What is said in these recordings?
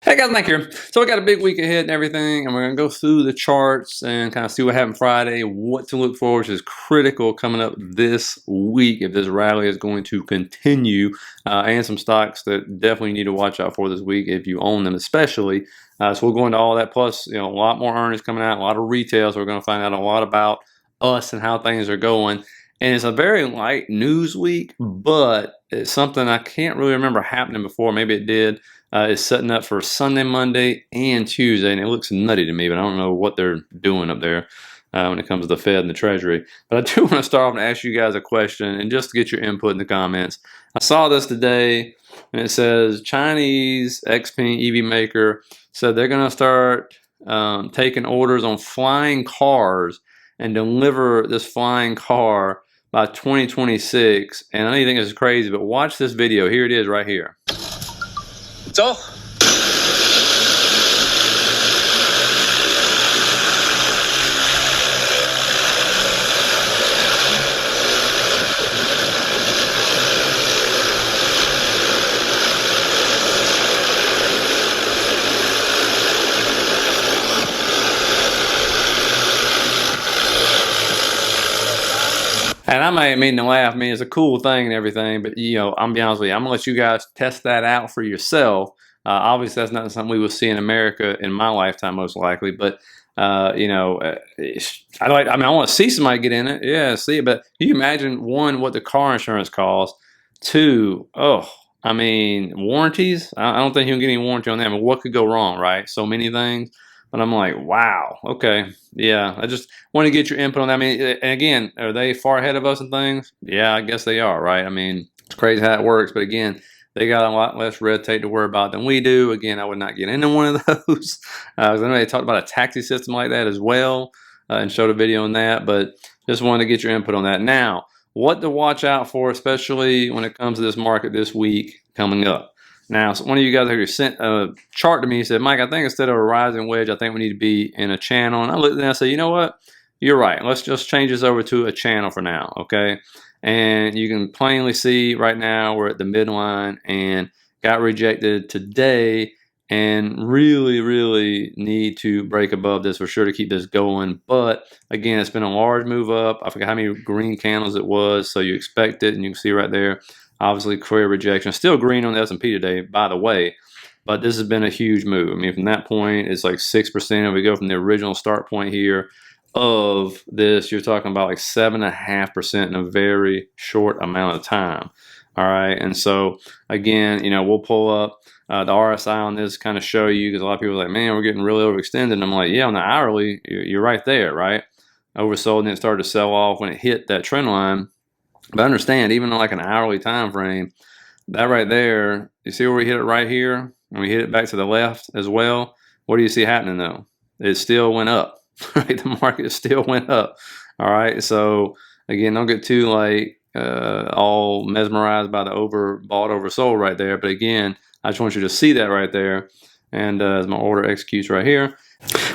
Hey guys, Mike here. So we got a big week ahead and everything, and we're gonna go through the charts and kind of see what happened Friday, what to look for, which is critical coming up this week if this rally is going to continue, and some stocks that definitely need to watch out for this week if you own them, especially. So we'll go into all that. Plus, a lot more earnings coming out, a lot of retail. So we're gonna find out a lot about us and how things are going. And it's a very light news week, but it's something I can't really remember happening before. Maybe it did. Is setting up for Sunday, Monday, and Tuesday, and it looks nutty to me, but I don't know what they're doing up there when it comes to the Fed and the Treasury. But I do want to start off and ask you guys a question, and just to get your input in the comments. I saw this today, and it says Chinese XPeng EV maker said they're going to start taking orders on flying cars and deliver this flying car by 2026. And I know you think this is crazy, but watch this video. Here it is right here. 走。And I may mean to laugh. I mean, it's a cool thing and everything, but I'm gonna be honest with you. I'm gonna let you guys test that out for yourself. Obviously, that's not something we will see in America in my lifetime, most likely. But I want to see somebody get in it. Yeah, see it. But you imagine, one, what the car insurance costs. Two, warranties. I don't think you can get any warranty on that. I mean, what could go wrong, right? So many things. But I'm like, wow, okay, yeah. I just want to get your input on that. I mean, and again, are they far ahead of us in things? Yeah, I guess they are, right? I mean, it's crazy how it works. But again, they got a lot less red tape to worry about than we do. Again, I would not get into one of those. I know they talked about a taxi system like that as well, and showed a video on that. But just wanted to get your input on that. Now, what to watch out for, especially when it comes to this market this week coming up. Now, so one of you guys who sent a chart to me, he said, Mike, I think instead of a rising wedge, I think we need to be in a channel. And I looked at that and I said, you know what? You're right. Let's just change this over to a channel for now, okay? And you can plainly see right now we're at the midline and got rejected today and really, really need to break above this for sure to keep this going. But again, it's been a large move up. I forgot how many green candles it was, so you expect it, and you can see right there. Obviously, clear rejection. Still green on the S&P today, by the way, but this has been a huge move. I mean, from that point, it's like 6%. If we go from the original start point here of this, you're talking about like 7.5% in a very short amount of time. All right, and so again, we'll pull up the RSI on this, kind of show you, because a lot of people are like, man, we're getting really overextended. And I'm like, yeah, on the hourly, you're right there, right? Oversold, and it started to sell off when it hit that trend line. But understand, even on like an hourly time frame, that right there, you see where we hit it right here? And we hit it back to the left as well. What do you see happening though? It still went up, right? The market still went up. All right. So again, don't get too all mesmerized by the overbought, oversold right there. But again, I just want you to see that right there. And as my order executes right here.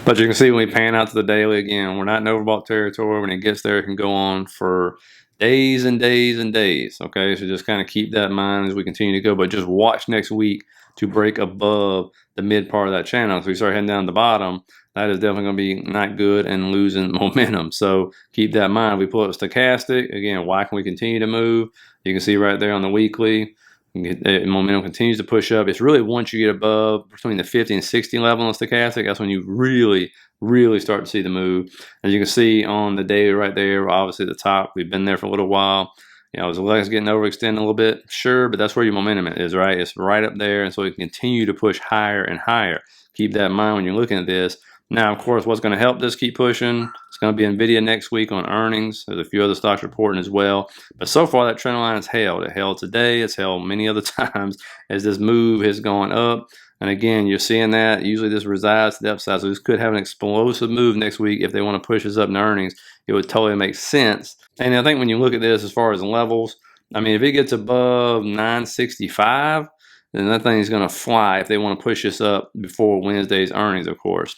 But you can see when we pan out to the daily, again, we're not in overbought territory. When it gets there, it can go on for days and days and days. Okay, so just kind of keep that in mind as we continue to go. But just watch next week to break above the mid part of that channel. So we start heading down the bottom, that is definitely going to be not good and losing momentum. So keep that in mind. We pull up stochastic. Again, why can we continue to move? You can see right there on the weekly, momentum continues to push up. It's really once you get above between the 50 and 60 level on stochastic, that's when you really, really start to see the move. As you can see on the daily right there, obviously at the top, we've been there for a little while. It's getting overextended a little bit, sure, but that's where your momentum is, right? It's right up there, and so we can continue to push higher and higher. Keep that in mind when you're looking at this. Now, of course, what's going to help this keep pushing? It's going to be NVDA next week on earnings. There's a few other stocks reporting as well. But so far, that trend line has held. It held today. It's held many other times as this move has gone up. And again, you're seeing that. Usually this resides to the upside. So this could have an explosive move next week if they want to push us up in earnings. It would totally make sense. And I think when you look at this as far as levels, I mean, if it gets above 965, then that thing is going to fly if they want to push us up before Wednesday's earnings, of course.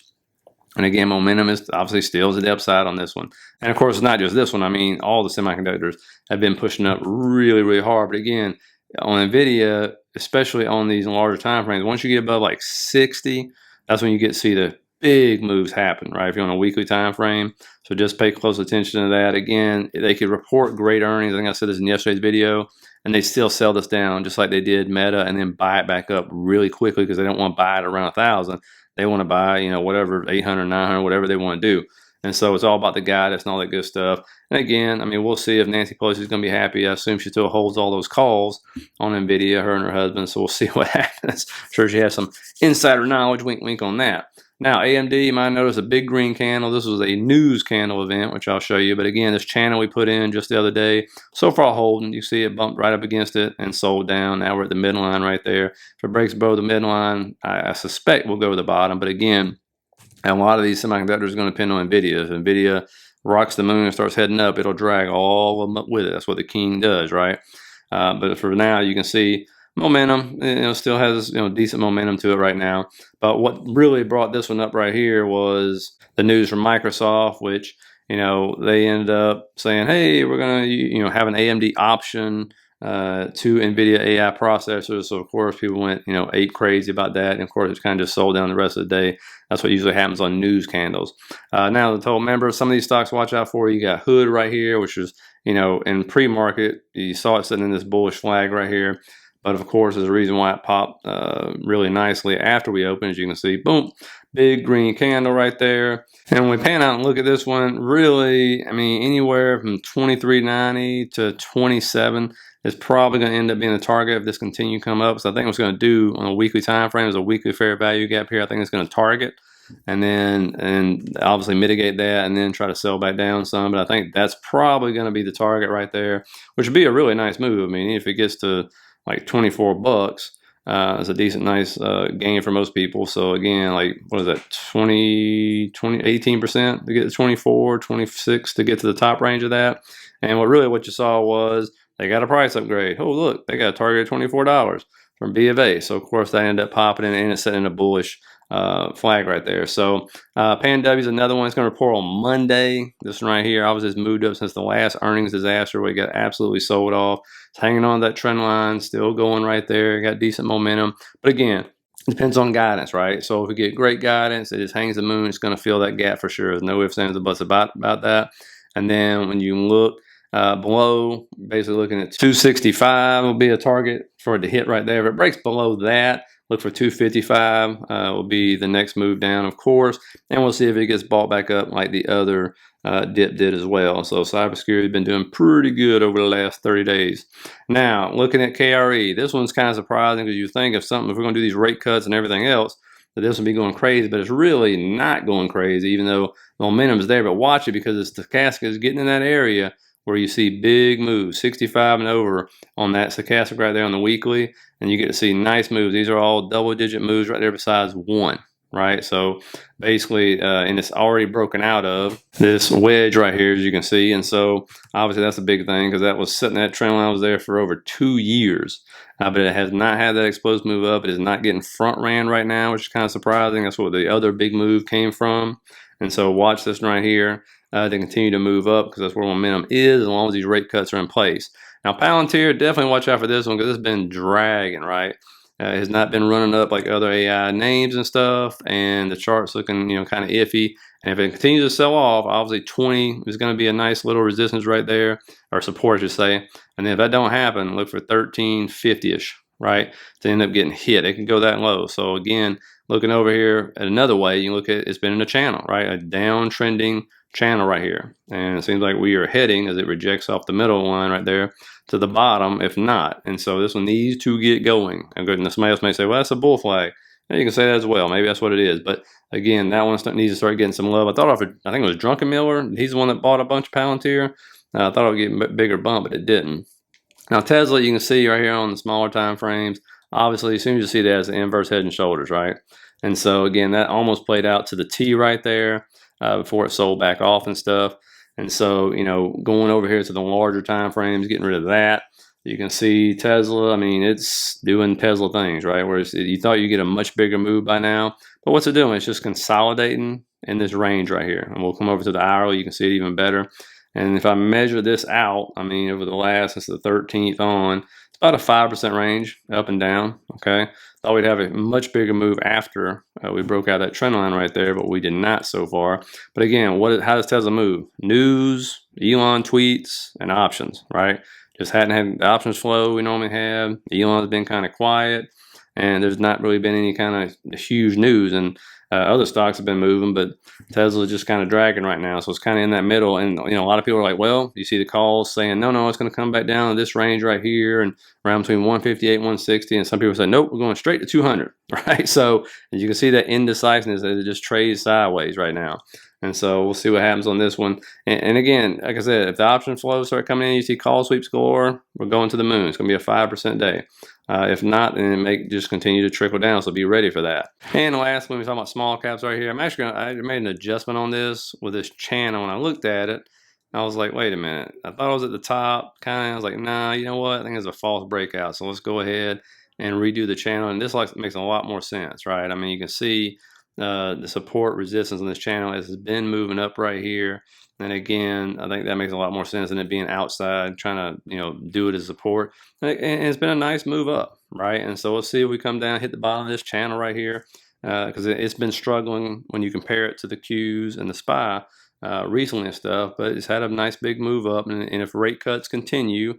And again, momentum is obviously still to the upside on this one. And of course, it's not just this one. I mean, all the semiconductors have been pushing up really, really hard. But again, on NVIDIA, especially on these larger time frames. Once you get above like 60, that's when you get to see the big moves happen, right? If you're on a weekly time frame. So just pay close attention to that. Again, they could report great earnings. I think I said this in yesterday's video, and they still sell this down just like they did Meta, and then buy it back up really quickly because they don't want to buy it around 1,000. They want to buy, whatever, 800, 900, whatever they want to do. And so it's all about the guidance and all that good stuff. And again, I mean, we'll see if Nancy Pelosi is going to be happy. I assume she still holds all those calls on NVIDIA, her and her husband. So we'll see what happens. I'm sure she has some insider knowledge, wink, wink on that. Now, AMD, you might notice a big green candle. This was a news candle event, which I'll show you. But again, this channel we put in just the other day, so far holding. You see it bumped right up against it and sold down. Now we're at the midline right there. If it breaks below the midline, I suspect we'll go to the bottom. But again, a lot of these semiconductors are going to depend on NVIDIA. If NVIDIA rocks the moon and starts heading up, it'll drag all of them up with it. That's what the king does, right? But for now, you can see momentum, still has decent momentum to it right now. But what really brought this one up right here was the news from Microsoft, which they ended up saying, hey, we're gonna have an AMD option to NVIDIA AI processors. So of course people went ape crazy about that, and of course it's kind of just sold down the rest of the day. That's what usually happens on news candles. Now the total members, some of these stocks watch out for. You got Hood right here, which is in pre-market you saw it sitting in this bullish flag right here. But of course, there's a reason why it popped really nicely after we opened. As you can see, boom, big green candle right there. And when we pan out and look at this one, really, I mean, anywhere from 23.90 to 27 is probably going to end up being the target if this continue come up. So I think what's going to do on a weekly time frame is a weekly fair value gap here. I think it's going to target and obviously mitigate that and then try to sell back down some. But I think that's probably going to be the target right there, which would be a really nice move. I mean, if it gets to like 24 bucks, it's a decent, nice gain for most people. So again, like, what is that, 18% to get to 24, 26 to get to the top range of that. And what you saw was they got a price upgrade. Oh, look, they got a target of $24 from B of A. So of course that ended up popping in and it's setting a bullish flag right there. So PANW is another one. It's going to report on Monday. This one right here, obviously, has moved up since the last earnings disaster where it got absolutely sold off. It's hanging on that trend line, still going right there. Got decent momentum, but again, it depends on guidance, right? So if we get great guidance, it just hangs the moon. It's going to fill that gap for sure. There's no ifs, ands, or buts about that. And then when you look below, basically looking at 265 will be a target for it to hit right there. If it breaks below that, look for 255 will be the next move down, of course, and we'll see if it gets bought back up like the other dip did as well. So cybersecurity has been doing pretty good over the last 30 days. Now, looking at KRE, this one's kind of surprising because you think if we're going to do these rate cuts and everything else, that this will be going crazy, but it's really not going crazy, even though the momentum is there. But watch it because the stochastic is getting in that area where you see big moves, 65 and over on that stochastic right there on the weekly, and you get to see nice moves. These are all double-digit moves right there besides one, right? So basically, and it's already broken out of this wedge right here, as you can see. And so obviously that's a big thing because that was sitting, that trend line was there for over 2 years. But it has not had that explosive move up. It is not getting front ran right now, which is kind of surprising. That's where the other big move came from. And so watch this right here to continue to move up because that's where momentum is as long as these rate cuts are in place. Now, Palantir, definitely watch out for this one because it's been dragging, right? It has not been running up like other AI names and stuff, and the chart's looking, kind of iffy. And if it continues to sell off, obviously 20 is going to be a nice little resistance right there, or support, I should say. And then if that don't happen, look for 1350-ish, right, to end up getting hit. It can go that low. So again, looking over here at another way, you look at it's been in a channel, right, a downtrending channel right here, and it seems like we are heading as it rejects off the middle line right there to the bottom, if not. And so this one needs to get going. And somebody else may say, well, that's a bull flag. And you can say that as well. Maybe that's what it is. But again, that one needs to start getting some love. I think it was Drunken Miller. He's the one that bought a bunch of Palantir. I thought it would get a bigger bump, but it didn't. Now Tesla, you can see right here on the smaller time frames. Obviously, as soon as you see that, it's the inverse head and shoulders, right? And so again, that almost played out to the T right there before it sold back off and stuff. And so, going over here to the larger time frames, getting rid of that, you can see Tesla. I mean, it's doing Tesla things, right? Whereas you thought you'd get a much bigger move by now, but what's it doing? It's just consolidating in this range right here. And we'll come over to the hourly. You can see it even better. And if I measure this out, I mean, over the last, since the 13th on, it's about a 5% range up and down. Okay, thought we'd have a much bigger move after we broke out that trend line right there, but we did not so far. But again, how does Tesla move? News, Elon tweets, and options, right? Just hadn't had the options flow we normally have. Elon's been kind of quiet, and there's not really been any kind of huge news. And other stocks have been moving, but Tesla's just kind of dragging right now. So it's kind of in that middle. And a lot of people are like, well, you see the calls saying, no, it's going to come back down to this range right here and around between 158, 160. And some people say, nope, we're going straight to 200, right? So as you can see that indecisiveness, it just trades sideways right now. And so we'll see what happens on this one. And again, like I said, if the option flows start coming in, you see call sweeps galore, we're going to the moon. It's going to be a 5% day. If not, then it may just continue to trickle down. So be ready for that. And last, when we talk about small caps right here, I made an adjustment on this with this channel. When I looked at it, I was like, wait a minute. I thought it was at the top, kind of. I was like, nah, you know what? I think it's a false breakout. So let's go ahead and redo the channel. And this makes a lot more sense, right? I mean, you can see the support resistance on this channel has been moving up right here. And again, I think that makes a lot more sense than it being outside trying to do it as support. And it's been a nice move up, right? And so we'll see if we come down, hit the bottom of this channel right here, because it's been struggling when you compare it to the Qs and the SPY recently and stuff. But it's had a nice big move up, and if rate cuts continue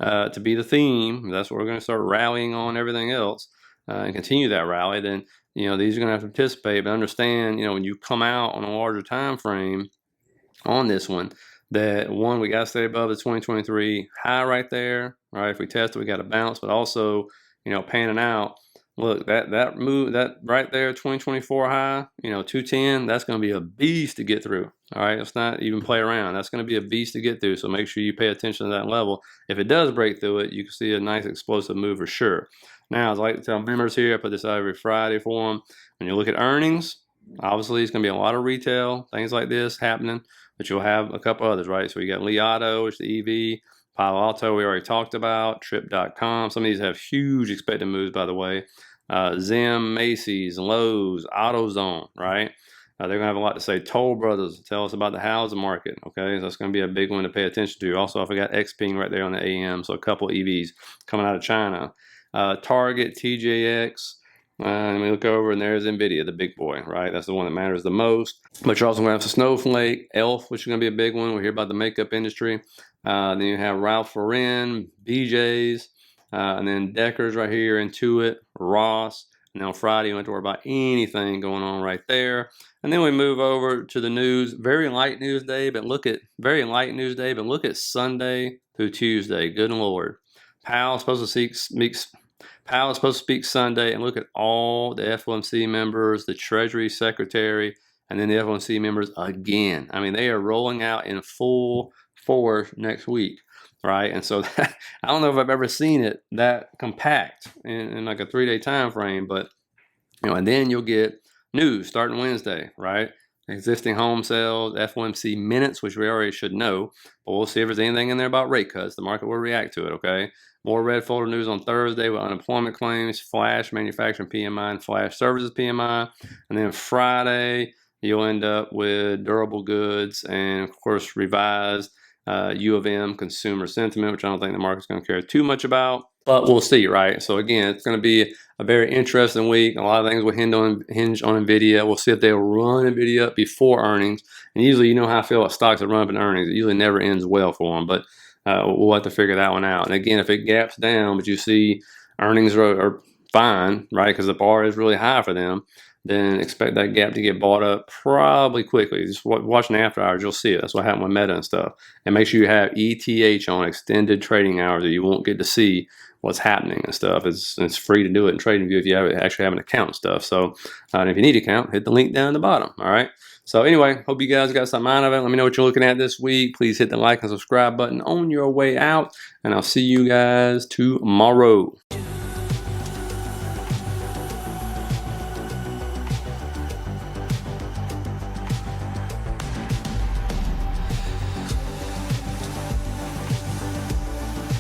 to be the theme, that's what we're going to start rallying on everything else and continue that rally. Then these are going to have to participate, but understand when you come out on a larger time frame on this one, that one, we got to stay above the 2023 high right there. Right, if we test it, we got to bounce, but also panning out. Look, that move, that right there, 2024 high, 210, that's going to be a beast to get through. All right, let's not even play around. That's going to be a beast to get through. So make sure you pay attention to that level. If it does break through it, you can see a nice explosive move for sure. Now, as I like to tell members here, I put this out every Friday for them. When you look at earnings, obviously it's going to be a lot of retail, things like this happening, but you'll have a couple others, right? So you got Li Auto, which is the EV, Palo Alto, we already talked about, Trip.com. Some of these have huge expected moves, by the way. Zim, Macy's, Lowe's, AutoZone, right? They're going to have a lot to say. Toll Brothers, tell us about the housing market, okay? So that's going to be a big one to pay attention to. Also, I forgot XPeng right there on the AM, so a couple EVs coming out of China. Target, TJX, and we look over and there's NVDA, the big boy, right? That's the one that matters the most. But you're also going to have some Snowflake, Elf, which is going to be a big one. We hear about the makeup industry. Then you have Ralph Lauren, BJ's, and then Deckers right here, Intuit, Ross. And then on Friday, you don't have to worry about anything going on right there. And then we move over to the news. Very light news day, but look at Sunday through Tuesday. Good Lord. Powell's supposed to speak Sunday, and look at all the FOMC members, the Treasury Secretary, and then the FOMC members again. I mean, they are rolling out in full force next week, right? And so I don't know if I've ever seen it that compact in like a 3-day time frame, but and then you'll get news starting Wednesday, right? Existing home sales, FOMC minutes, which we already should know, but we'll see if there's anything in there about rate cuts. The market will react to it, okay? More red folder news on Thursday with unemployment claims, flash manufacturing PMI, and flash services PMI. And then Friday, you'll end up with durable goods and, of course, revised U of M consumer sentiment, which I don't think the market's going to care too much about. But we'll see, right? So again, it's going to be a very interesting week. A lot of things will hinge on NVIDIA. We'll see if they'll run NVIDIA up before earnings. And usually, you know how I feel about stocks that run up in earnings. It usually never ends well for them. But we'll have to figure that one out. And again, if it gaps down, but you see earnings are fine, right? Because the bar is really high for them. Then expect that gap to get bought up probably quickly. Just watching after hours, you'll see it. That's what happened with Meta and stuff. And make sure you have ETH on, extended trading hours, or you won't get to see what's happening and stuff. It's free to do it in TradingView if you actually have an account and stuff. So and if you need an account, hit the link down at the bottom. All right. So anyway, hope you guys got something out of it. Let me know what you're looking at this week. Please hit the like and subscribe button on your way out. And I'll see you guys tomorrow.